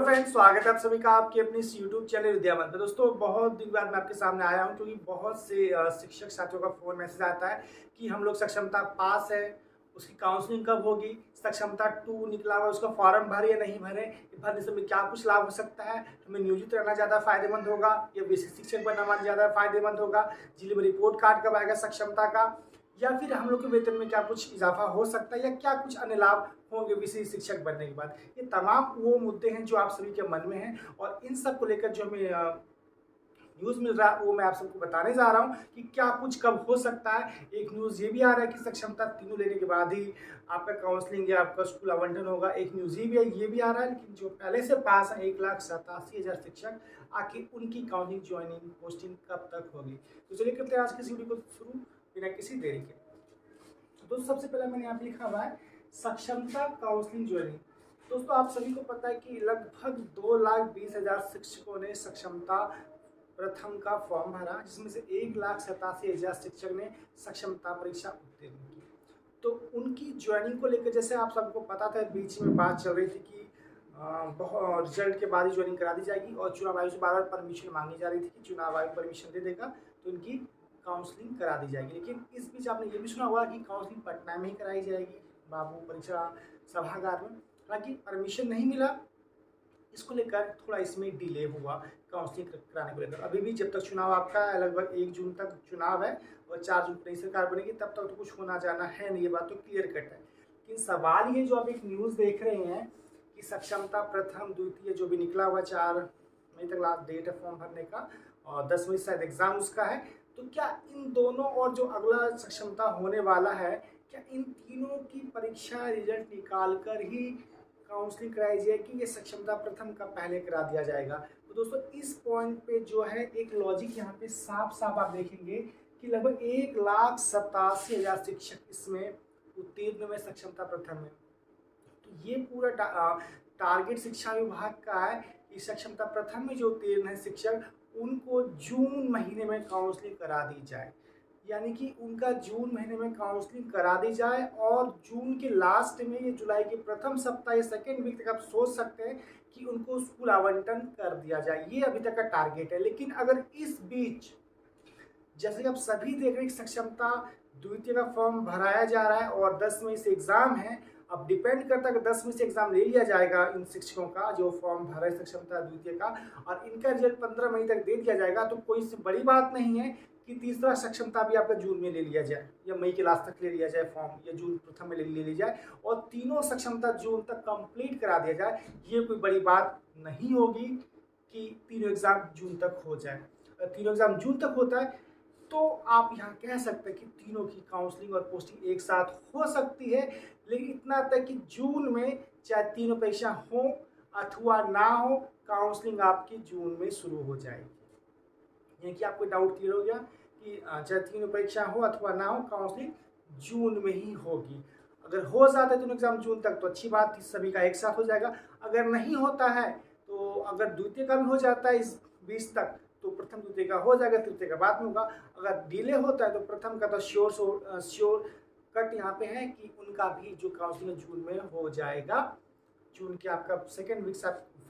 Friends, स्वागत है आप सभी का आपके अपने इस यूट्यूब चैनल विद्यावन पे। दोस्तों, बहुत दिन बाद मैं आपके सामने आया हूं क्योंकि बहुत से शिक्षक साथियों का फोन मैसेज आता है कि हम लोग सक्षमता पास है, उसकी काउंसलिंग कब होगी, सक्षमता 2 निकला हुआ उसका फॉर्म भरे या नहीं भरे, भरने से हमें क्या कुछ लाभ हो सकता है, हमें नियोजित रहना ज़्यादा फायदेमंद होगा या बेसिक शिक्षक बनना ज़्यादा फायदेमंद होगा, जिले में रिपोर्ट कार्ड कब आएगा सक्षमता का, या फिर हम लोग के वेतन में क्या कुछ इजाफा हो सकता है या क्या कुछ अन्य लाभ होंगे विशेष शिक्षक बनने के बाद। ये तमाम वो मुद्दे हैं जो आप सभी के मन में हैं और इन सब को लेकर जो हमें न्यूज़ मिल रहा है वो मैं आप सबको बताने जा रहा हूँ कि क्या कुछ कब हो सकता है। एक न्यूज़ ये भी आ रहा है कि सक्षमता तीनों लेने के बाद ही आपका काउंसलिंग या आपका स्कूल आवंटन होगा। एक न्यूज़ ये भी आ रहा है, लेकिन जो पहले से पास है 1,87,000 शिक्षक, आखिर उनकी काउंसलिंग ज्वाइनिंग पोस्टिंग कब तक होगी। तो चलिए करते हैं आज की वीडियो को शुरू बिना किसी देरी के। दोस्तों, सबसे पहले मैंने यहाँ पे लिखा हुआ है सक्षमता काउंसलिंग ज्वाइनिंग। दोस्तों, आप सभी को पता है कि लगभग 2,20,000 शिक्षकों ने सक्षमता प्रथम का फॉर्म भरा, जिसमें से 1,87,000 शिक्षक ने सक्षमता परीक्षा उत्तीर्ण की। तो उनकी ज्वाइनिंग को लेकर जैसे आप सबको पता था, बीच में बात चल रही थी कि बहुत रिजल्ट के बाद ही ज्वाइनिंग करा दी जाएगी और चुनाव आयोग से बार बार परमिशन मांगी जा रही थी कि चुनाव आयोग परमिशन दे देगा तो इनकी काउंसलिंग करा दी जाएगी। लेकिन इस बीच आपने ये भी सुना होगा कि काउंसलिंग पटना में ही कराई जाएगी, बाबू परीक्षा सभागार में। हालांकि परमिशन नहीं मिला, इसको लेकर थोड़ा इसमें डिले हुआ काउंसलिंग कराने को लेकर। अभी भी जब तक चुनाव आपका लगभग 1 जून तक चुनाव है और 4 जून को नई सरकार बनेगी, तब तक तो कुछ होना जाना है नहीं, ये बात तो क्लियर कट है। लेकिन सवाल ये जो आप एक न्यूज़ देख रहे हैं कि सक्षमता प्रथम द्वितीय जो भी निकला हुआ 4 मई तक लास्ट डेट है फॉर्म भरने का और 10 मई शायद एग्जाम उसका है, तो क्या इन दोनों और जो अगला सक्षमता होने वाला है, क्या इन तीनों की परीक्षा रिजल्ट निकाल कर ही काउंसलिंग कराई जाएगी, ये सक्षमता प्रथम का पहले करा दिया जाएगा। तो दोस्तों, इस पॉइंट पे जो है एक लॉजिक यहाँ पे साफ साफ आप देखेंगे कि लगभग 1,87,000 शिक्षक इसमें उत्तीर्ण में सक्षमता प्रथम में। तो ये पूरा टारगेट शिक्षा विभाग का है कि सक्षमता प्रथम में जो उत्तीर्ण है शिक्षक, उनको जून महीने में काउंसलिंग करा दी जाए, यानी कि उनका जून महीने में काउंसलिंग करा दी जाए और जून के लास्ट में या जुलाई के प्रथम सप्ताह या सेकेंड वीक तक आप सोच सकते हैं कि उनको स्कूल आवंटन कर दिया जाए। ये अभी तक का टारगेट है। लेकिन अगर इस बीच जैसे कि आप सभी देख रहे हैं सक्षमता द्वितीय का फॉर्म भराया जा रहा है और 10 मई से एग्जाम है, अब डिपेंड करता है कि 10 मई से एग्जाम ले लिया जाएगा इन शिक्षकों का जो फॉर्म भरा है सक्षमता द्वितीय का, और इनका रिजल्ट 15 मई तक दे दिया जाएगा, तो कोई सी बड़ी बात नहीं है कि तीसरा सक्षमता भी आपका जून में ले लिया जाए या मई के लास्ट तक ले लिया जाए फॉर्म, या जून प्रथम में ले लिया जाए और तीनों सक्षमता जून तक कंप्लीट करा दिया जाए। ये कोई बड़ी बात नहीं होगी कि तीनों एग्जाम जून तक हो जाए। अगर तीनों एग्जाम जून तक होता है तो आप यहाँ कह सकते हैं कि तीनों की काउंसलिंग और पोस्टिंग एक साथ हो सकती है। लेकिन इतना तक कि जून में चाहे तीनों परीक्षा हो अथवा ना हो, काउंसलिंग आपकी जून में शुरू हो जाएगी। यानी कि आपको डाउट क्लियर हो गया कि चाहे तीनों परीक्षा हो अथवा ना हो, काउंसलिंग जून में ही होगी। अगर हो जाता है तीनों एग्जाम जून तक तो अच्छी बात, सभी का एक साथ हो जाएगा। अगर नहीं होता है तो अगर द्वितीय का भी हो जाता है इस 20 तक तो प्रथम द्वितीय का हो जाएगा, तृतीय का बाद में होगा। अगर डिले होता है तो प्रथम का तो श्योर कट यहाँ पे है कि उनका भी जो काउंसलिंग जून में हो जाएगा। जून के आपका सेकेंड वीक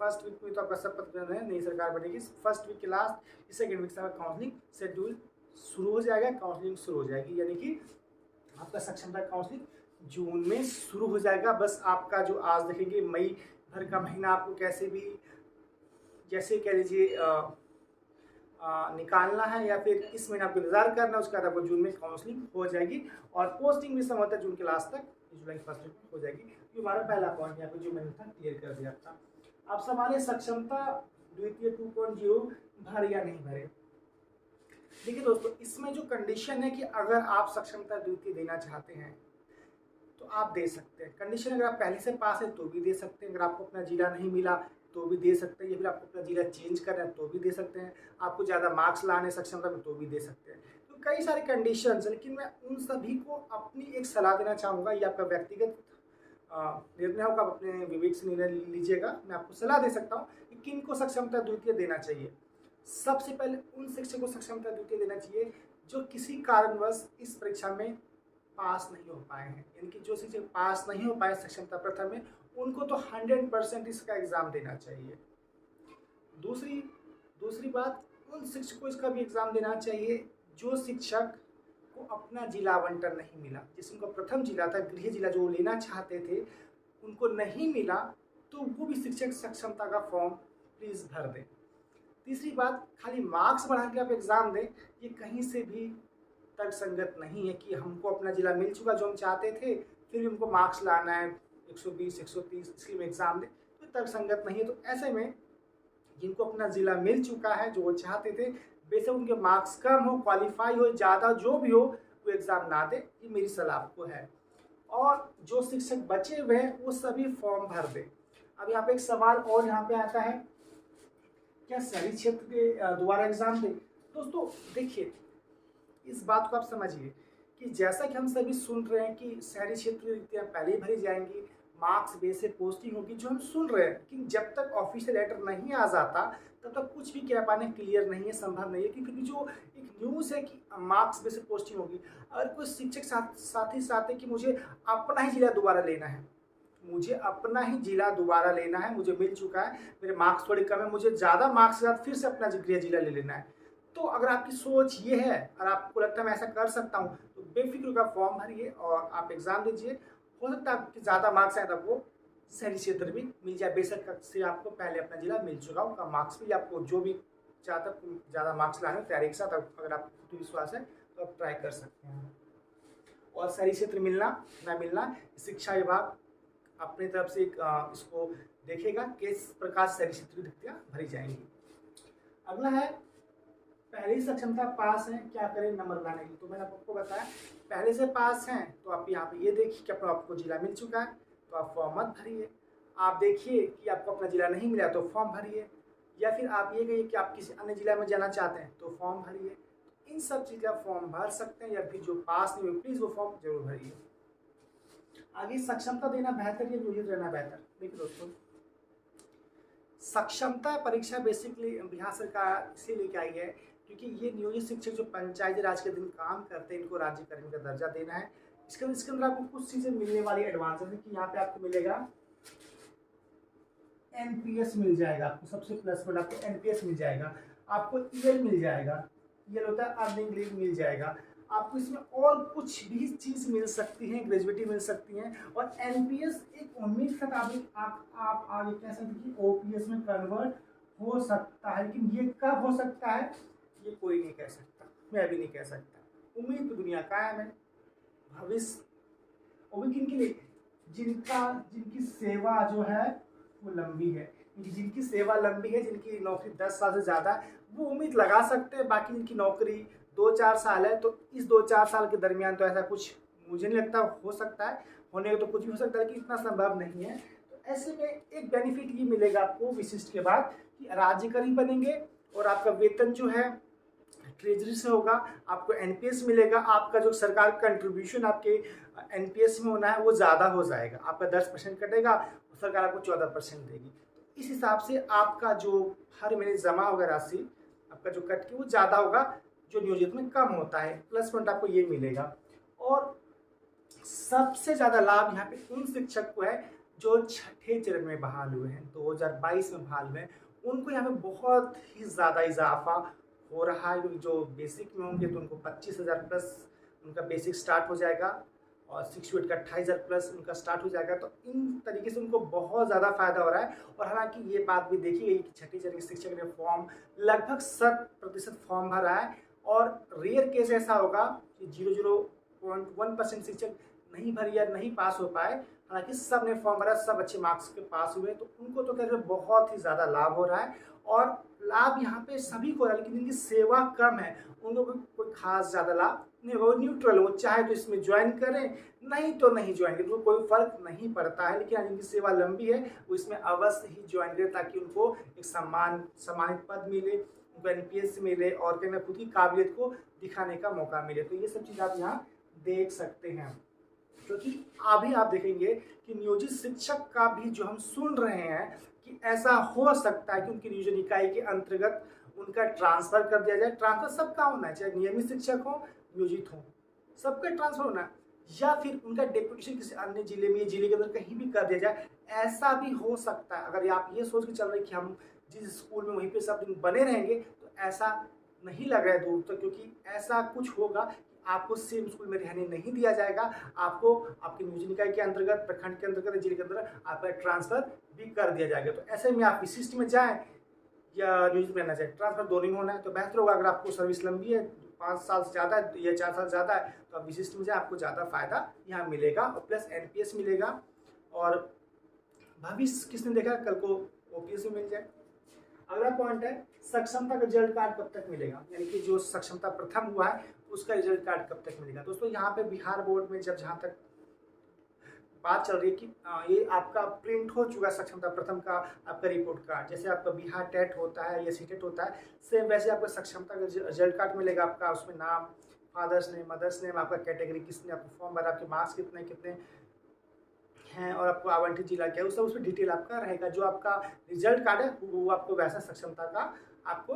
फर्स्ट वीक में तो आपका शपथ ग्रहण है, नई सरकार बनेगी, फर्स्ट वीक के लास्ट सेकेंड वीक से आपका काउंसलिंग शेड्यूल शुरू हो जाएगा, काउंसलिंग शुरू हो जाएगी, यानी कि आपका सक्षमता काउंसलिंग जून में शुरू हो जाएगा। बस आपका जो आज देखेंगे मई भर का महीना आपको कैसे भी जैसे कह लीजिए निकालना है या फिर इस महीने आपको इंतजार करना है, उसके बाद आपको जून में काउंसलिंग हो जाएगी और पोस्टिंग भी संभवतः जून के लास्ट तक जुलाई फर्स्ट वीक में हो जाएगी। ये हमारा पहला पॉइंट यहाँ पे जो मैंने था क्लियर कर दिया था। अब सवाल है सक्षमता द्वितीय 2.0 भरे या नहीं भरे। देखिए दोस्तों, इसमें जो कंडीशन है कि अगर आप सक्षमता द्वितीय देना चाहते हैं तो आप दे सकते हैं। कंडीशन अगर आप पहले से पास है तो भी दे सकते हैं, अगर आपको अपना जिला नहीं मिला तो भी दे सकते हैं, या फिर आपको अपना जिला चेंज करना है तो भी दे सकते हैं, आपको ज़्यादा मार्क्स लाने सक्षमता में तो भी दे सकते हैं। तो कई सारे कंडीशंस, लेकिन मैं उन सभी को अपनी एक सलाह देना चाहूँगा। ये आपका व्यक्तिगत निर्णय होगा, आप अपने विवेक से निर्णय लीजिएगा। मैं आपको सलाह दे सकता हूँ कि किन को सक्षमता द्वितीय देना चाहिए। सबसे पहले उन शिक्षकों को सक्षमता द्वितीय देना चाहिए जो किसी कारणवश इस परीक्षा में पास नहीं हो पाए हैं, यानी कि जो शिक्षक पास नहीं हो पाए सक्षमता प्रथम में, उनको तो 100% इसका एग्ज़ाम देना चाहिए। दूसरी दूसरी बात, उन शिक्षकों को इसका भी एग्ज़ाम देना चाहिए जो शिक्षक को अपना जिला आवंटन नहीं मिला, जिसको उनका प्रथम जिला था, गृह जिला जो लेना चाहते थे, उनको नहीं मिला, तो वो भी शिक्षक सक्षमता का फॉर्म प्लीज़ भर दें। तीसरी बात, खाली मार्क्स बढ़ा के आप एग्ज़ाम दें, ये कहीं से भी तर्कसंगत नहीं है कि हमको अपना जिला मिल चुका जो हम चाहते थे, फिर भी हमको मार्क्स लाना है 120 130, इसलिए मैं एग्ज़ाम दें, तो तर्कसंगत नहीं है। तो ऐसे में जिनको अपना ज़िला मिल चुका है जो वो चाहते थे, बेशक उनके मार्क्स कम हो, क्वालिफाई हो, ज़्यादा जो भी हो, वो एग्ज़ाम ना दे, ये मेरी सलाह आपको है। और जो शिक्षक बचे हुए हैं वो सभी फॉर्म भर दें। अब यहाँ पे एक सवाल और यहाँ पे आता है, क्या शहरी क्षेत्र के दोबारा एग्ज़ाम दें? दोस्तों देखिए, इस बात को आप समझिए कि जैसा कि हम सभी सुन रहे हैं कि शहरी क्षेत्र की रिक्तियाँ पहले ही भरी जाएंगी, मार्क्स बेस से पोस्टिंग होगी, जो हम सुन रहे हैं कि जब तक ऑफिशियल लेटर नहीं आ जाता तब तक कुछ भी कह पाना क्लियर नहीं है, संभव नहीं है। क्योंकि जो एक न्यूज़ है कि मार्क्स बेस से पोस्टिंग होगी, अगर कोई शिक्षक साथ ही साथ है कि मुझे अपना ही जिला दोबारा लेना है, मुझे अपना ही जिला दोबारा लेना है, मुझे मिल चुका है, मेरे मार्क्स थोड़े कम है, मुझे ज़्यादा मार्क्स के साथ फिर से अपना गृह जिला ले लेना है, तो अगर आपकी सोच ये है और आपको लगता है मैं ऐसा कर सकता हूँ, तो बेफिक्र का फॉर्म भरिए और आप एग्ज़ाम दीजिए। हो सकता है आपके ज़्यादा मार्क्स आए तब वो शहरी क्षेत्र भी मिल जाए, बेशक से आपको पहले अपना जिला मिल चुका हो, उनका मार्क्स भी आपको जो भी चाहता है ज़्यादा मार्क्स लाने तैयारी के साथ, अगर आपको विश्वास है तो आप ट्राई कर सकते हैं। और शहरी क्षेत्र मिलना ना मिलना, शिक्षा विभाग अपनी तरफ से इसको देखेगा किस प्रकार शहरी क्षेत्र की रिक्तियाँ भरी जाएंगी। अगला है, पहले से सक्षमता पास है, क्या करें नंबर लाने के लिए? तो मैंने आपको बताया, पहले से पास हैं तो आप यहाँ पे ये देखिए कि अपना आपको जिला मिल चुका है तो आप फॉर्म मत भरिए। आप देखिए कि आपको अपना जिला नहीं मिला तो फॉर्म भरिए, या फिर आप ये कहिए कि आप किसी अन्य जिला में जाना चाहते हैं तो फॉर्म भरिए। इन सब चीज़ का फॉर्म भर सकते हैं, या फिर जो पास नहीं हुए प्लीज़ वो फॉर्म जरूर भरिए। आगे, सक्षमता देना बेहतर या नियोजित रहना बेहतर? देखिए दोस्तों, सक्षमता परीक्षा बेसिकली बिहार सरकार इसीलिए लेके आई है क्योंकि ये नियोजित शिक्षक जो पंचायती राज के दिन काम करते हैं, इनको राज्य कर्मी का दर्जा देना है। इसके अंदर आपको कुछ चीज़ें मिलने वाली एडवांसेस है कि यहाँ पे आपको मिलेगा एनपीएस मिल जाएगा, आपको सबसे प्लस पॉइंट आपको एनपीएस मिल जाएगा, आपको ईएल मिल जाएगा, ईएल होता है अर्निंग लीव मिल जाएगा, आपको इसमें और कुछ भी चीज़ मिल सकती है, ग्रेजुएटी मिल सकती है। और एनपीएस एक उम्मीद तक आप आगे कह सकते हैं कि ओपीएस में कन्वर्ट हो सकता है, लेकिन ये कब हो सकता है ये कोई नहीं कह सकता, मैं भी नहीं कह सकता। उम्मीद तो दुनिया कायम है, भविष्य वो भी किनके लिए, जिनकी सेवा जो है वो लंबी है, जिनकी सेवा लंबी है, जिनकी नौकरी 10 साल से ज़्यादा है, वो उम्मीद लगा सकते हैं। बाकी जिनकी नौकरी 2-4 साल है, तो इस 2-4 साल के दरमियान तो ऐसा कुछ मुझे नहीं लगता हो सकता है, होने को तो कुछ भी हो सकता है लेकिन इतना संभव नहीं है। तो ऐसे में एक बेनिफिट ये मिलेगा आपको विशिष्ट के बाद कि राज्यकर्मी बनेंगे और आपका वेतन जो है ट्रेजरी से होगा, आपको एनपीएस मिलेगा, आपका जो सरकार कंट्रीब्यूशन आपके एनपीएस में होना है वो ज़्यादा हो जाएगा, आपका 10% कटेगा, सरकार आपको 14% देगी। तो इस हिसाब से आपका जो हर महीने जमा होगा राशि, आपका जो कट के वो ज़्यादा होगा, जो नियोजित में कम होता है। प्लस पॉइंट आपको ये मिलेगा। और सबसे ज़्यादा लाभ यहाँ पे उन शिक्षक को है जो छठे चरण में बहाल हुए हैं, 2022 में बहाल हुए हैं, उनको यहाँ पे बहुत ही ज़्यादा इजाफा हो रहा है। क्योंकि जो बेसिक में होंगे तो उनको 25,000 प्लस उनका बेसिक स्टार्ट हो जाएगा और 6 टू 8 का 28,000 प्लस उनका स्टार्ट हो जाएगा। तो इन तरीके से उनको बहुत ज़्यादा फायदा हो रहा है। और हालांकि ये बात भी देखी गई कि छठी चरण के शिक्षक ने फॉर्म लगभग 100% फॉर्म भरा है, और रेयर केस ऐसा होगा कि 0.1% शिक्षक नहीं भरी या नहीं पास हो पाए। हालांकि सब ने फॉर्म भरा, सब अच्छे मार्क्स के पास हुए, तो उनको तो कह रहे बहुत ही ज़्यादा लाभ हो रहा है। और लाभ यहाँ पे सभी को हो रहा है, लेकिन जिनकी सेवा कम है उनको कोई खास ज़्यादा लाभ नहीं होगा। वो न्यूट्रल, वो चाहे तो इसमें ज्वाइन करें, नहीं तो नहीं ज्वाइन करें, तो कोई फर्क नहीं पड़ता है। लेकिन जिनकी सेवा लंबी है वो इसमें अवश्य ही ज्वाइन करें, ताकि उनको एक सम्मानित पद मिले, उनको एनपीएस मिले और कहीं खुद की काबिलियत को दिखाने का मौका मिले। तो ये सब चीज़ आप यहाँ देख सकते हैं। क्योंकि अभी आप देखेंगे कि नियोजित शिक्षक का भी जो हम सुन रहे हैं कि ऐसा हो सकता है कि उनकी नियोजन इकाई के अंतर्गत उनका ट्रांसफर कर दिया जाए। ट्रांसफर सबका होना है, चाहे नियमित शिक्षक हो, नियोजित हो, सबका ट्रांसफर होना है। या फिर उनका डेप्यूटेशन किसी अन्य जिले में, जिले के अंदर कहीं भी कर दिया जाए, ऐसा भी हो सकता है। अगर आप ये सोच के चल रहे हैं कि हम जिस स्कूल में वहीं पे सब दिन बने रहेंगे, तो ऐसा नहीं लग रहा है दूर तक, क्योंकि ऐसा कुछ होगा कि आपको सेम स्कूल में रहने नहीं दिया जाएगा। आपको आपके नियोजन निकाय के अंतर्गत, प्रखंड के अंतर्गत, जिले के अंदर आपका ट्रांसफर भी कर दिया जाएगा। तो ऐसे में आप विशिष्ट में जाएं या नियोजित में आना चाहिए, ट्रांसफर दोनों में होना है तो बेहतर होगा। अगर आपको सर्विस लंबी है, 5 साल से ज़्यादा है या 4 साल ज़्यादा है, तो आप विशिष्ट में जाए, आपको ज़्यादा फायदा यहाँ मिलेगा और प्लस एनपीएस मिलेगा। और भविष्य किसने देखा, कल को ओपीएस में मिल जाए। अगला पॉइंट है सक्षमता का रिजल्ट कार्ड कब तक मिलेगा, यानी कि जो सक्षमता प्रथम हुआ है उसका रिजल्ट कार्ड कब तक मिलेगा। दोस्तों यहाँ पे बिहार बोर्ड में जहाँ तक बात चल रही है कि ये आपका प्रिंट हो चुका है सक्षमता प्रथम का आपका रिपोर्ट कार्ड, जैसे आपका बिहार टेट होता है या सीटेट होता है, सेम वैसे आपका सक्षमता का रिजल्ट कार्ड मिलेगा। आपका उसमें नाम, फादर्स नेम, मदर्स नेम, आपका कैटेगरी किसने आपको फॉर्म भरा, आपके मार्क्स कितने कितने हैं और आपको आवंटित जिला क्या है, उस सब उसमें डिटेल आपका रहेगा। जो आपका रिजल्ट कार्ड है वो आपको वैसा सक्षमता का आपको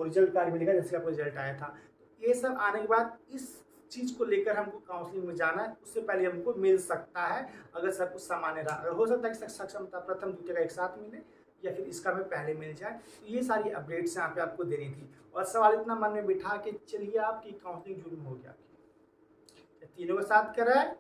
रिजल्ट कार्ड मिलेगा जैसे आपको रिजल्ट आया था। तो ये सब आने के बाद इस चीज़ को लेकर हमको काउंसलिंग में जाना है, उससे पहले हमको मिल सकता है अगर सब कुछ सामान्य रहा। अगर हो सकता है कि सक्षमता प्रथम द्वितीय का एक साथ मिले या फिर इसका में पहले मिल जाए। तो ये सारी अपडेट्स यहाँ पे आपको देनी थी। और सवाल इतना मन में बिठा के चलिए आपकी काउंसलिंग जून में हो गया, तीनों के साथ कराए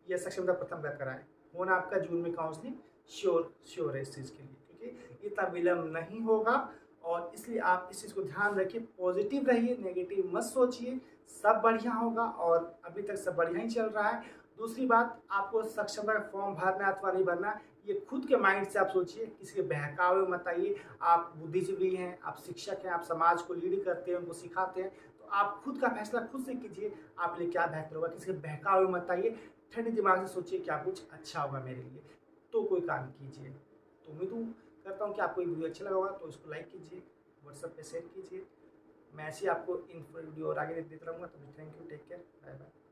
या सक्षमता प्रथम का कराए, होना आपका जून में काउंसलिंग श्योर है इस चीज़ के लिए, क्योंकि इतना विलम्ब नहीं होगा। और इसलिए आप इस चीज़ को ध्यान रखिए, पॉजिटिव रहिए, नेगेटिव मत सोचिए, सब बढ़िया होगा और अभी तक सब बढ़िया ही चल रहा है। दूसरी बात, आपको सक्षमता का फॉर्म भरना अथवा नहीं भरना, ये खुद के माइंड से आप सोचिए, किसी के बहकावे मत आइए। आप बुद्धिजीवी हैं, आप शिक्षक हैं, आप समाज को लीड करते हैं, उनको सिखाते हैं, तो आप खुद का फैसला खुद से कीजिए, आप लिए क्या बेहतर होगा। किसी के बहकावे मत आइए, ठंडे दिमाग से सोचिए क्या कुछ अच्छा होगा मेरे लिए, तो कोई काम कीजिए। तो उम्मीद करता हूँ कि आपको ये वीडियो अच्छा लगा होगा, तो इसको लाइक कीजिए, व्हाट्सएप पे शेयर कीजिए। मैं ऐसे आपको इन वीडियो और आगे देता रहूँगा। तो thank you, take care, bye bye.